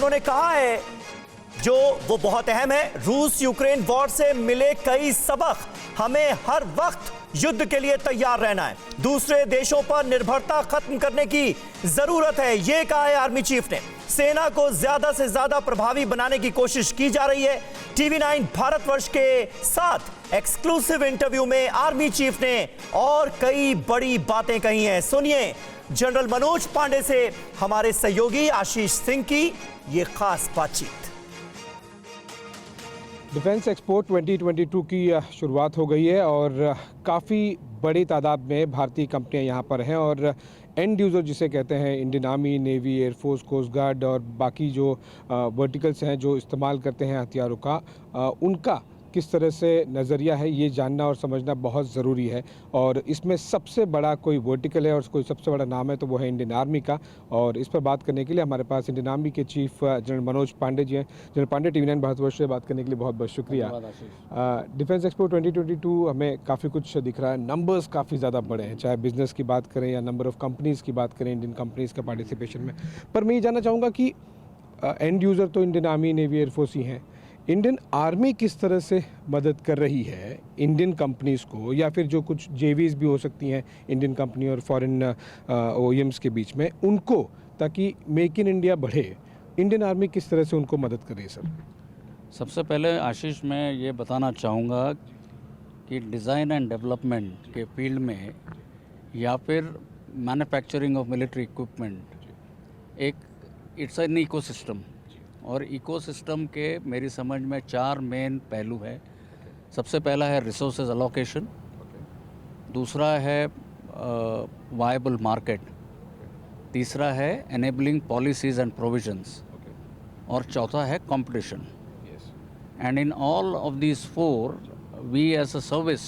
उन्होंने कहा है जो वो बहुत अहम है। रूस यूक्रेन वॉर से मिले कई सबक, हमें हर वक्त युद्ध के लिए तैयार रहना है, दूसरे देशों पर निर्भरता खत्म करने की जरूरत है, यह कहा है आर्मी चीफ ने। सेना को ज्यादा से ज्यादा प्रभावी बनाने की कोशिश की जा रही है। TV9 भारतवर्ष के साथ एक्सक्लूसिव इंटरव्यू में आर्मी चीफ ने और कई बड़ी बातें कही हैं। सुनिए जनरल मनोज पांडे से हमारे सहयोगी आशीष सिंह की यह खास बातचीत। डिफेंस एक्सपो 2022 की शुरुआत हो गई है और काफ़ी बड़ी तादाद में भारतीय कंपनियां यहां पर हैं और एंड यूज़र जिसे कहते हैं Indian army, navy, air force, coast guard और बाकी जो वर्टिकल्स हैं जो इस्तेमाल करते हैं हथियारों का, उनका किस तरह से नज़रिया है ये जानना और समझना बहुत ज़रूरी है। और इसमें सबसे बड़ा कोई वर्टिकल है और कोई सबसे बड़ा नाम है तो वो है इंडियन आर्मी का। और इस पर बात करने के लिए हमारे पास इंडियन आर्मी के चीफ जनरल मनोज पांडे जी हैं। जनरल पांडे, TV9 भारतवर्ष से बात करने के लिए बहुत बहुत शुक्रिया। डिफेंस एक्सपो 2022 हमें काफ़ी कुछ दिख रहा है, नंबर्स काफ़ी ज़्यादा बड़े हैं, चाहे बिजनेस की बात करें या नंबर ऑफ़ कंपनीज़ की बात करें, इंडियन कंपनीज़ का पार्टिसिपेशन में। पर मैं ये जानना चाहूँगा कि एंड यूज़र तो इंडियन आर्मी, नेवी, एयरफोर्स ही हैं, इंडियन आर्मी किस तरह से मदद कर रही है इंडियन कंपनीज़ को, या फिर जो कुछ जेवीज़ भी हो सकती हैं इंडियन कंपनी और फॉरेन OEMs के बीच में, उनको, ताकि मेक इन इंडिया बढ़े, इंडियन आर्मी किस तरह से उनको मदद कर रही है सर? सबसे पहले आशीष मैं ये बताना चाहूँगा कि डिज़ाइन एंड डेवलपमेंट के फील्ड में या फिर मैन्युफैक्चरिंग ऑफ मिलिट्री इक्विपमेंट एक इट्स एन इकोसिस्टम, और इकोसिस्टम के मेरी समझ में 4 मेन पहलू है। सबसे पहला है रिसोर्सेज अलोकेशन, दूसरा है वायबल मार्केट, तीसरा है एनेबलिंग पॉलिसीज़ एंड प्रोविजंस, और चौथा है competition. And in all of these 4 we as a service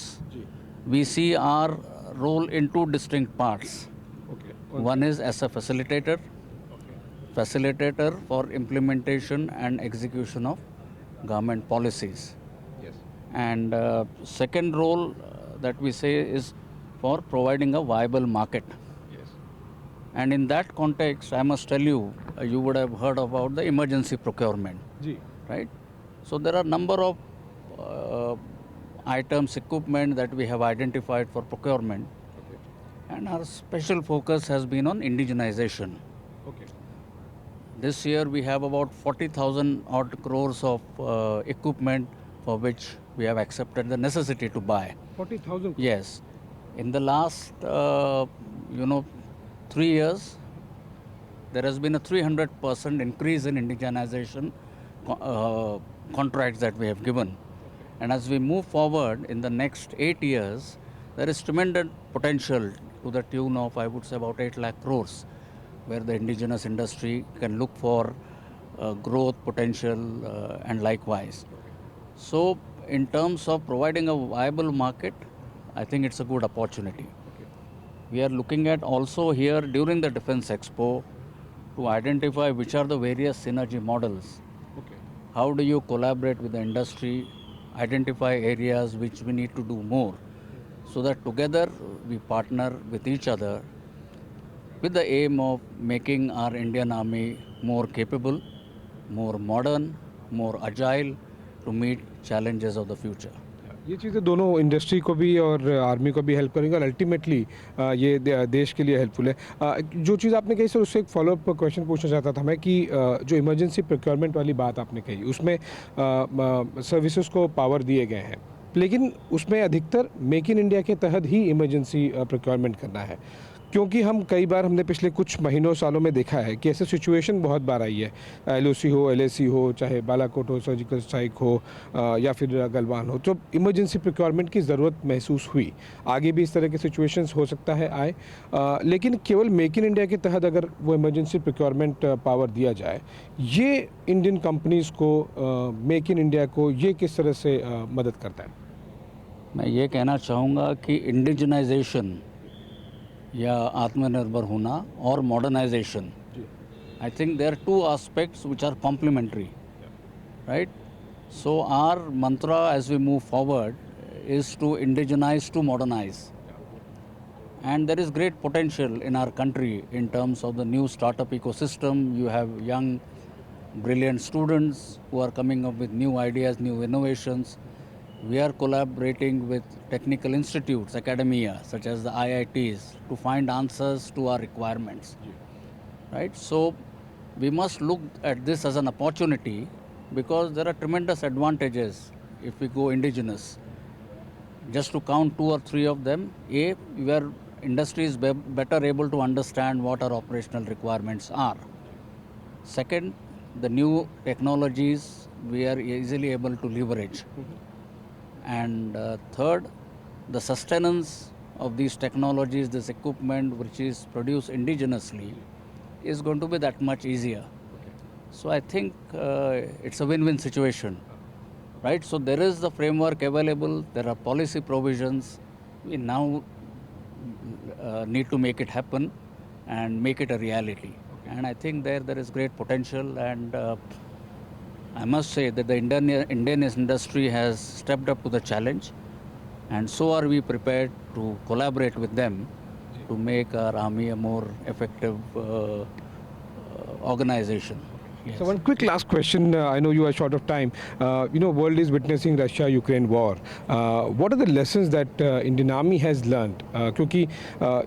we see our role in 2 distinct parts. One is as a facilitator for implementation and execution of government policies. Yes. And second role that we say is for providing a viable market. Yes. And in that context, I must tell you, you would have heard about the emergency procurement, जी, right? So there are number of items, equipment that we have identified for procurement, and our special focus has been on indigenization. okay. This year we have about 40,000 odd crores of equipment for which we have accepted the necessity to buy. 40,000? Yes. In the last 3 years, there has been a 300% increase in indigenization contracts that we have given. And as we move forward in the next 8 years, there is tremendous potential to the tune of, I would say, about 8 lakh crores, where the indigenous industry can look for growth potential and likewise. So in terms of providing a viable market, I think it's a good opportunity. We are looking at also here during the Defense Expo to identify which are the various synergy models. Okay. How do you collaborate with the industry, identify areas which we need to do more, so that together we partner with each other with the aim of making our Indian Army more capable, more modern, more agile to meet challenges of the future. ये चीज़ें दोनों industry को भी और army को भी help करेंगे और अल्टीमेटली ये देश के लिए हेल्पफुल है। जो चीज़ आपने कही सर, उससे एक फॉलोअप क्वेश्चन पूछना चाहता था मैं कि जो इमरजेंसी प्रोक्योरमेंट वाली बात आपने कही, उसमें सर्विसेज को पावर दिए गए हैं, लेकिन उसमें अधिकतर मेक इन इंडिया के तहत ही इमरजेंसी प्रोक्योरमेंट करना है, क्योंकि हम कई बार हमने पिछले कुछ महीनों सालों में देखा है कि ऐसे सिचुएशन बहुत बार आई है, LOC हो, LAC हो, चाहे बालाकोट हो, सर्जिकल स्ट्राइक हो या फिर गलवान हो, तो इमरजेंसी प्रोक्योरमेंट की ज़रूरत महसूस हुई। आगे भी इस तरह के सिचुएशंस हो सकता है आए, लेकिन केवल मेक इन इंडिया के तहत अगर वो इमरजेंसी प्रोक्योरमेंट पावर दिया जाए, ये इंडियन कंपनीज़ को, मेक इन इंडिया को, ये किस तरह से मदद करता है? मैं ये कहना चाहूँगा कि इंडिजनाइजेशन या आत्मनिर्भर होना और modernisation, I think there are 2 aspects which are complementary, right? So our mantra as we move forward is to indigenize, to modernize. And there is great potential in our country in terms of the new startup ecosystem. You have young brilliant students who are coming up with new ideas, new innovations. We are collaborating with technical institutes, academia, such as the IITs, to find answers to our requirements. Right? So we must look at this as an opportunity because there are tremendous advantages if we go indigenous. Just to count 2 or 3 of them, where industry is better able to understand what our operational requirements are. Second, the new technologies we are easily able to leverage. And third, the sustenance of these technologies, this equipment which is produced indigenously, is going to be that much easier. So I think it's a win-win situation, right? So there is the framework available, there are policy provisions. We now need to make it happen and make it a reality. And I think there is great potential, and I must say that the Indian industry has stepped up to the challenge, and so are we prepared to collaborate with them to make our army a more effective organization. Yes. So one quick last question. I know you are short of time. World is witnessing Russia-Ukraine war. What are the lessons that Indian Army has learned? क्योंकि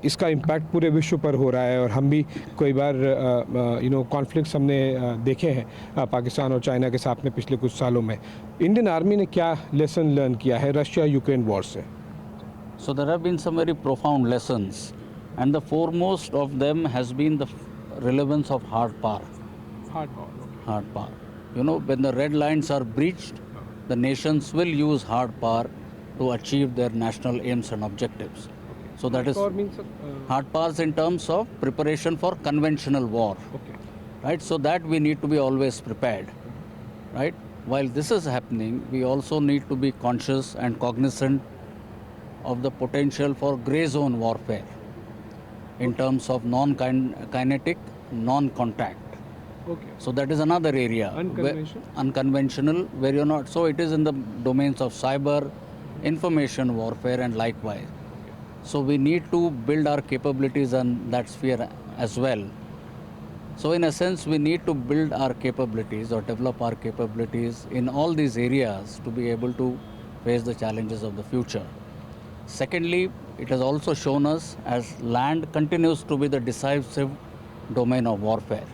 इसका impact पूरे विश्व पर हो रहा है और हम भी कई बार कॉन्फ्लिक्ट्स हमने देखे हैं पाकिस्तान और चाइना के साथ में पिछले कुछ सालों में. इंडियन आर्मी ने क्या लेसन लर्न किया है रशिया-यूक्रेन वॉर से? So there have been some very profound lessons, and the foremost of them has been the relevance of hard power. Hard power. When the red lines are breached, the nations will use hard power to achieve their national aims and objectives. So that is hard powers in terms of preparation for conventional war. Right? So that we need to be always prepared. Right? While this is happening, we also need to be conscious and cognizant of the potential for grey zone warfare in terms of non-kinetic, non-contact. So that is another area. Unconventional, where you're not. So it is in the domains of cyber, information warfare, and likewise. So we need to build our capabilities in that sphere as well. So in a sense, we need to build our capabilities or develop our capabilities in all these areas to be able to face the challenges of the future. Secondly, it has also shown us as land continues to be the decisive domain of warfare.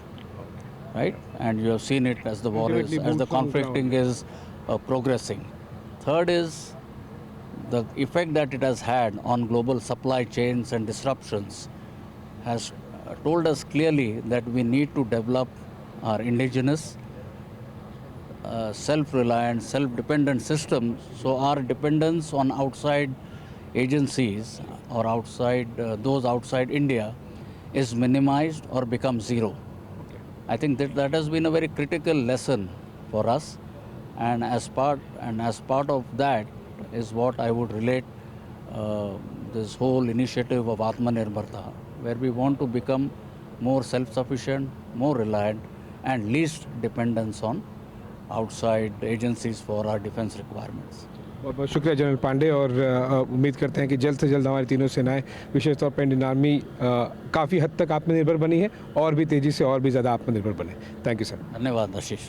Right? And you have seen it as the war is, as the conflicting is progressing. Third is the effect that it has had on global supply chains and disruptions has told us clearly that we need to develop our indigenous, self-reliant, self-dependent systems. So our dependence on outside agencies or those outside India is minimized or becomes zero. I think that has been a very critical lesson for us, and as part of that is what I would relate this whole initiative of Atmanirbharta, where we want to become more self-sufficient, more reliant, and least dependence on outside agencies for our defense requirements. बहुत बहुत शुक्रिया general Pandey, और उम्मीद करते हैं कि जल्द से जल्द हमारी तीनों सेनाएं, विशेष तौर पर इंडियन आर्मी, काफ़ी हद तक आत्मनिर्भर बनी है और भी तेज़ी से और भी ज़्यादा आत्मनिर्भर बने. Thank you sir. धन्यवाद आशीष.